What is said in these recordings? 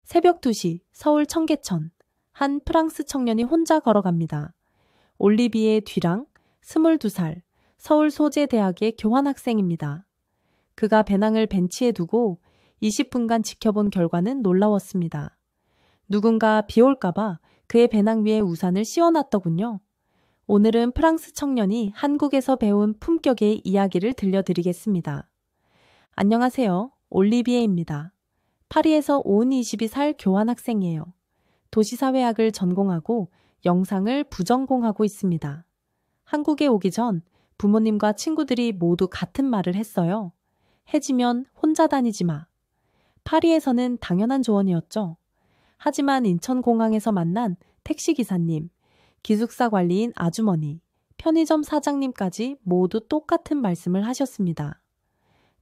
새벽 2시 서울 청계천. 한 프랑스 청년이 혼자 걸어갑니다. 올리비에 뒤랑 22살 서울 소재대학의 교환학생입니다. 그가 배낭을 벤치에 두고 20분간 지켜본 결과는 놀라웠습니다. 누군가 비 올까봐 그의 배낭 위에 우산을 씌워놨더군요. 오늘은 프랑스 청년이 한국에서 배운 품격의 이야기를 들려드리겠습니다. 안녕하세요. 올리비에입니다. 파리에서 온 20이 살 교환학생이에요. 도시사회학을 전공하고 영상을 부전공하고 있습니다. 한국에 오기 전 부모님과 친구들이 모두 같은 말을 했어요. 해지면 혼자 다니지 마. 파리에서는 당연한 조언이었죠. 하지만 인천공항에서 만난 택시기사님, 기숙사 관리인 아주머니, 편의점 사장님까지 모두 똑같은 말씀을 하셨습니다.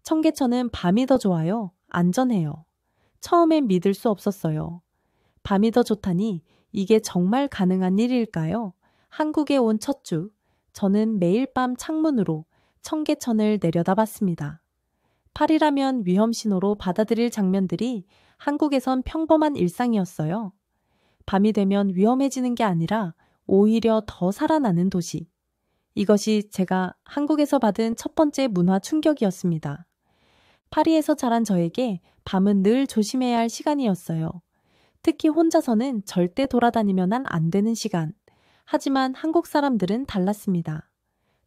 청계천은 밤이 더 좋아요. 안전해요. 처음엔 믿을 수 없었어요. 밤이 더 좋다니 이게 정말 가능한 일일까요? 한국에 온 첫 주, 저는 매일 밤 창문으로 청계천을 내려다봤습니다. 파리라면 위험신호로 받아들일 장면들이 한국에선 평범한 일상이었어요. 밤이 되면 위험해지는 게 아니라 오히려 더 살아나는 도시. 이것이 제가 한국에서 받은 첫 번째 문화 충격이었습니다. 파리에서 자란 저에게 밤은 늘 조심해야 할 시간이었어요. 특히 혼자서는 절대 돌아다니면 안 되는 시간. 하지만 한국 사람들은 달랐습니다.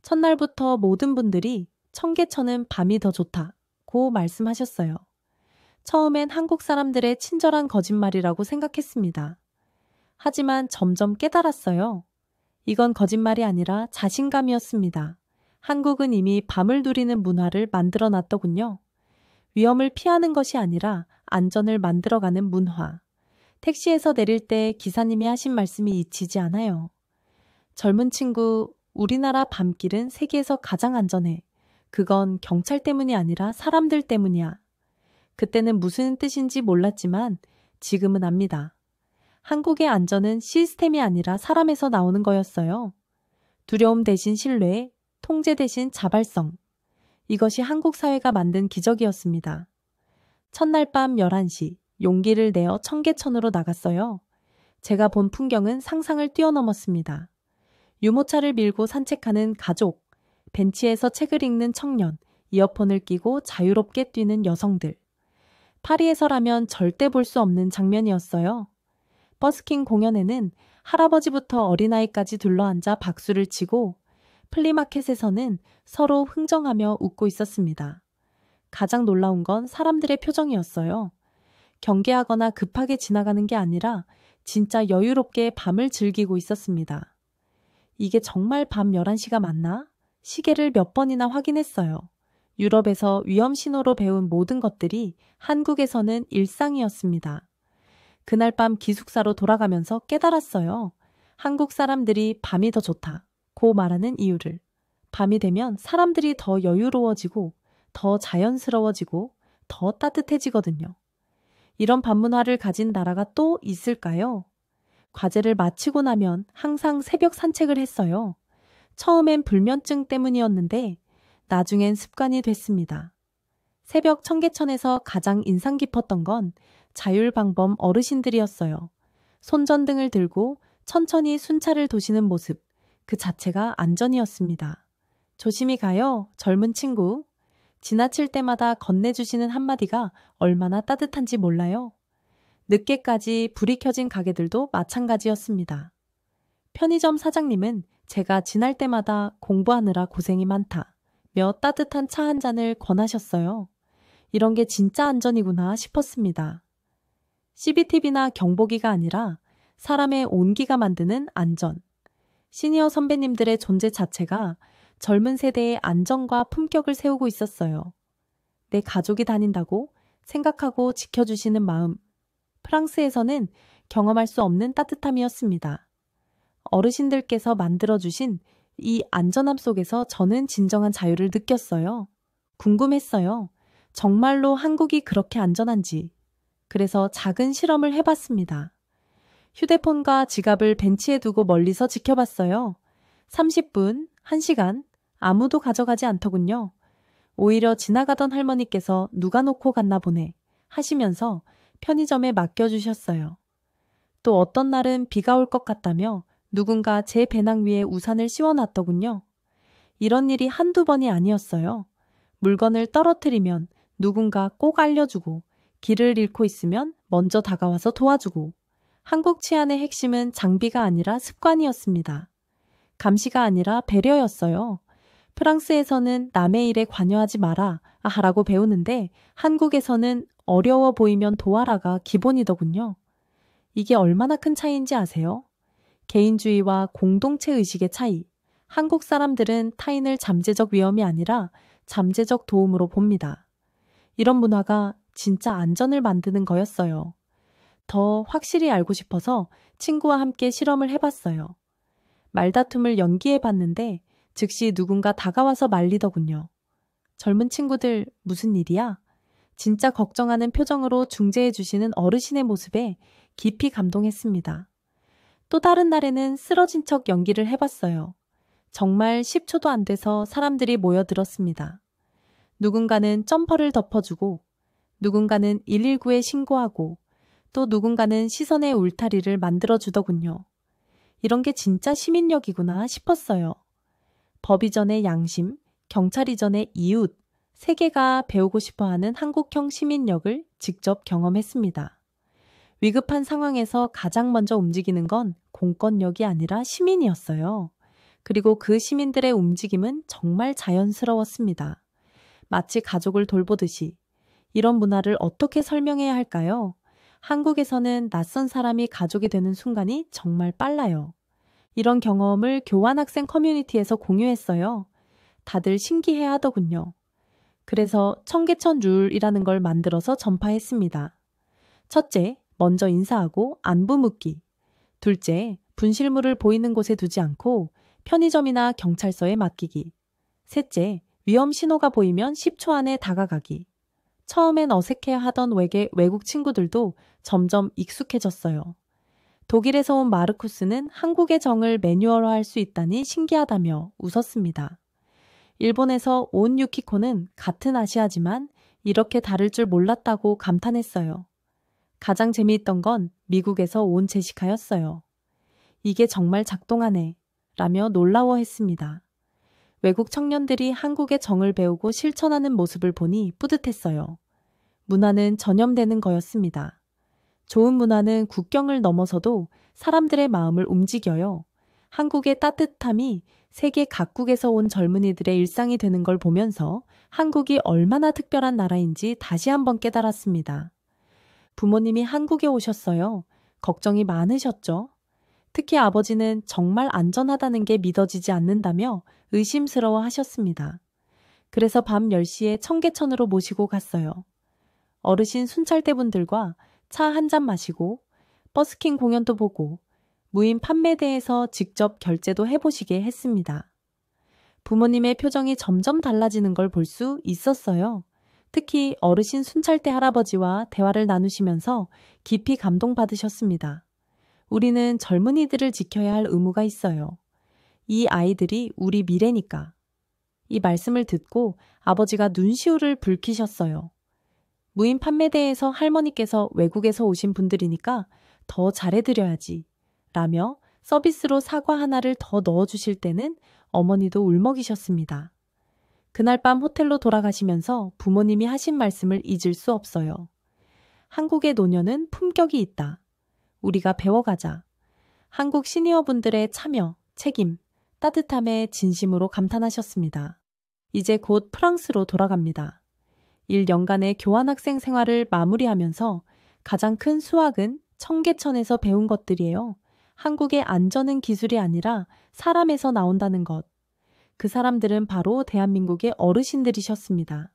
첫날부터 모든 분들이 청계천은 밤이 더 좋다고 말씀하셨어요. 처음엔 한국 사람들의 친절한 거짓말이라고 생각했습니다. 하지만 점점 깨달았어요. 이건 거짓말이 아니라 자신감이었습니다. 한국은 이미 밤을 누리는 문화를 만들어 놨더군요. 위험을 피하는 것이 아니라 안전을 만들어가는 문화. 택시에서 내릴 때 기사님이 하신 말씀이 잊히지 않아요. 젊은 친구, 우리나라 밤길은 세계에서 가장 안전해. 그건 경찰 때문이 아니라 사람들 때문이야. 그때는 무슨 뜻인지 몰랐지만 지금은 압니다. 한국의 안전은 시스템이 아니라 사람에서 나오는 거였어요. 두려움 대신 신뢰, 통제 대신 자발성. 이것이 한국 사회가 만든 기적이었습니다. 첫날 밤 11시 용기를 내어 청계천으로 나갔어요. 제가 본 풍경은 상상을 뛰어넘었습니다. 유모차를 밀고 산책하는 가족, 벤치에서 책을 읽는 청년, 이어폰을 끼고 자유롭게 뛰는 여성들. 파리에서라면 절대 볼 수 없는 장면이었어요. 버스킹 공연에는 할아버지부터 어린아이까지 둘러앉아 박수를 치고 플리마켓에서는 서로 흥정하며 웃고 있었습니다. 가장 놀라운 건 사람들의 표정이었어요. 경계하거나 급하게 지나가는 게 아니라 진짜 여유롭게 밤을 즐기고 있었습니다. 이게 정말 밤 11시가 맞나? 시계를 몇 번이나 확인했어요. 유럽에서 위험 신호로 배운 모든 것들이 한국에서는 일상이었습니다. 그날 밤 기숙사로 돌아가면서 깨달았어요. 한국 사람들이 밤이 더 좋다고 말하는 이유를. 밤이 되면 사람들이 더 여유로워지고 더 자연스러워지고 더 따뜻해지거든요. 이런 밤 문화를 가진 나라가 또 있을까요? 과제를 마치고 나면 항상 새벽 산책을 했어요. 처음엔 불면증 때문이었는데 나중엔 습관이 됐습니다. 새벽 청계천에서 가장 인상 깊었던 건 자율방범 어르신들이었어요. 손전등을 들고 천천히 순찰을 도시는 모습, 그 자체가 안전이었습니다. 조심히 가요, 젊은 친구. 지나칠 때마다 건네주시는 한마디가 얼마나 따뜻한지 몰라요. 늦게까지 불이 켜진 가게들도 마찬가지였습니다. 편의점 사장님은 제가 지날 때마다 공부하느라 고생이 많다며 따뜻한 차 한 잔을 권하셨어요. 이런 게 진짜 안전이구나 싶었습니다. CCTV나 경보기가 아니라 사람의 온기가 만드는 안전. 시니어 선배님들의 존재 자체가 젊은 세대의 안정과 품격을 세우고 있었어요. 내 가족이 다닌다고 생각하고 지켜주시는 마음. 프랑스에서는 경험할 수 없는 따뜻함이었습니다. 어르신들께서 만들어주신 이 안전함 속에서 저는 진정한 자유를 느꼈어요. 궁금했어요. 정말로 한국이 그렇게 안전한지. 그래서 작은 실험을 해봤습니다. 휴대폰과 지갑을 벤치에 두고 멀리서 지켜봤어요. 30분, 1시간, 아무도 가져가지 않더군요. 오히려 지나가던 할머니께서 누가 놓고 갔나 보네 하시면서 편의점에 맡겨주셨어요. 또 어떤 날은 비가 올 것 같다며 누군가 제 배낭 위에 우산을 씌워놨더군요. 이런 일이 한두 번이 아니었어요. 물건을 떨어뜨리면 누군가 꼭 알려주고, 길을 잃고 있으면 먼저 다가와서 도와주고, 한국 치안의 핵심은 장비가 아니라 습관이었습니다. 감시가 아니라 배려였어요. 프랑스에서는 남의 일에 관여하지 마라 하라고 배우는데 한국에서는 어려워 보이면 도와라가 기본이더군요. 이게 얼마나 큰 차이인지 아세요? 개인주의와 공동체 의식의 차이. 한국 사람들은 타인을 잠재적 위험이 아니라 잠재적 도움으로 봅니다. 이런 문화가 진짜 안전을 만드는 거였어요. 더 확실히 알고 싶어서 친구와 함께 실험을 해봤어요. 말다툼을 연기해 봤는데 즉시 누군가 다가와서 말리더군요. 젊은 친구들 무슨 일이야? 진짜 걱정하는 표정으로 중재해 주시는 어르신의 모습에 깊이 감동했습니다. 또 다른 날에는 쓰러진 척 연기를 해봤어요. 정말 10초도 안 돼서 사람들이 모여들었습니다. 누군가는 점퍼를 덮어주고, 누군가는 119에 신고하고, 또 누군가는 시선의 울타리를 만들어주더군요. 이런 게 진짜 시민력이구나 싶었어요. 법 이전의 양심, 경찰 이전의 이웃, 세계가 배우고 싶어하는 한국형 시민력을 직접 경험했습니다. 위급한 상황에서 가장 먼저 움직이는 건 공권력이 아니라 시민이었어요. 그리고 그 시민들의 움직임은 정말 자연스러웠습니다. 마치 가족을 돌보듯이. 이런 문화를 어떻게 설명해야 할까요? 한국에서는 낯선 사람이 가족이 되는 순간이 정말 빨라요. 이런 경험을 교환학생 커뮤니티에서 공유했어요. 다들 신기해 하더군요. 그래서 청계천 룰이라는 걸 만들어서 전파했습니다. 첫째, 먼저 인사하고 안부 묻기. 둘째, 분실물을 보이는 곳에 두지 않고 편의점이나 경찰서에 맡기기. 셋째, 위험 신호가 보이면 10초 안에 다가가기. 처음엔 어색해하던 외국 친구들도 점점 익숙해졌어요. 독일에서 온 마르쿠스는 한국의 정을 매뉴얼화할 수 있다니 신기하다며 웃었습니다. 일본에서 온 유키코는 같은 아시아지만 이렇게 다를 줄 몰랐다고 감탄했어요. 가장 재미있던 건 미국에서 온 제시카였어요. 이게 정말 작동하네 라며 놀라워했습니다. 외국 청년들이 한국의 정을 배우고 실천하는 모습을 보니 뿌듯했어요. 문화는 전염되는 거였습니다. 좋은 문화는 국경을 넘어서도 사람들의 마음을 움직여요. 한국의 따뜻함이 세계 각국에서 온 젊은이들의 일상이 되는 걸 보면서 한국이 얼마나 특별한 나라인지 다시 한번 깨달았습니다. 부모님이 한국에 오셨어요. 걱정이 많으셨죠? 특히 아버지는 정말 안전하다는 게 믿어지지 않는다며 의심스러워 하셨습니다. 그래서 밤 10시에 청계천으로 모시고 갔어요. 어르신 순찰대분들과 차 한 잔 마시고 버스킹 공연도 보고 무인 판매대에서 직접 결제도 해보시게 했습니다. 부모님의 표정이 점점 달라지는 걸 볼 수 있었어요. 특히 어르신 순찰대 할아버지와 대화를 나누시면서 깊이 감동받으셨습니다. 우리는 젊은이들을 지켜야 할 의무가 있어요. 이 아이들이 우리 미래니까. 이 말씀을 듣고 아버지가 눈시울을 붉히셨어요. 무인 판매대에서 할머니께서 외국에서 오신 분들이니까 더 잘해드려야지 라며 서비스로 사과 하나를 더 넣어주실 때는 어머니도 울먹이셨습니다. 그날 밤 호텔로 돌아가시면서 부모님이 하신 말씀을 잊을 수 없어요. 한국의 노년은 품격이 있다. 우리가 배워가자. 한국 시니어분들의 참여, 책임, 따뜻함에 진심으로 감탄하셨습니다. 이제 곧 프랑스로 돌아갑니다. 1년간의 교환학생 생활을 마무리하면서 가장 큰 수학은 청계천에서 배운 것들이에요. 한국의 안전은 기술이 아니라 사람에서 나온다는 것. 그 사람들은 바로 대한민국의 어르신들이셨습니다.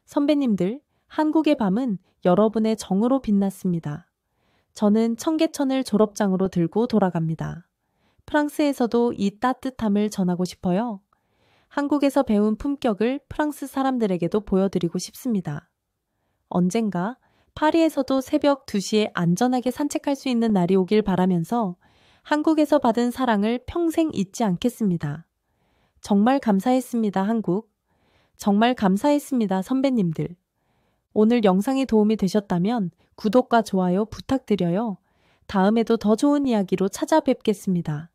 선배님들, 한국의 밤은 여러분의 정으로 빛났습니다. 저는 청계천을 졸업장으로 들고 돌아갑니다. 프랑스에서도 이 따뜻함을 전하고 싶어요. 한국에서 배운 품격을 프랑스 사람들에게도 보여드리고 싶습니다. 언젠가 파리에서도 새벽 2시에 안전하게 산책할 수 있는 날이 오길 바라면서 한국에서 받은 사랑을 평생 잊지 않겠습니다. 정말 감사했습니다, 한국. 정말 감사했습니다, 선배님들. 오늘 영상이 도움이 되셨다면 구독과 좋아요 부탁드려요. 다음에도 더 좋은 이야기로 찾아뵙겠습니다.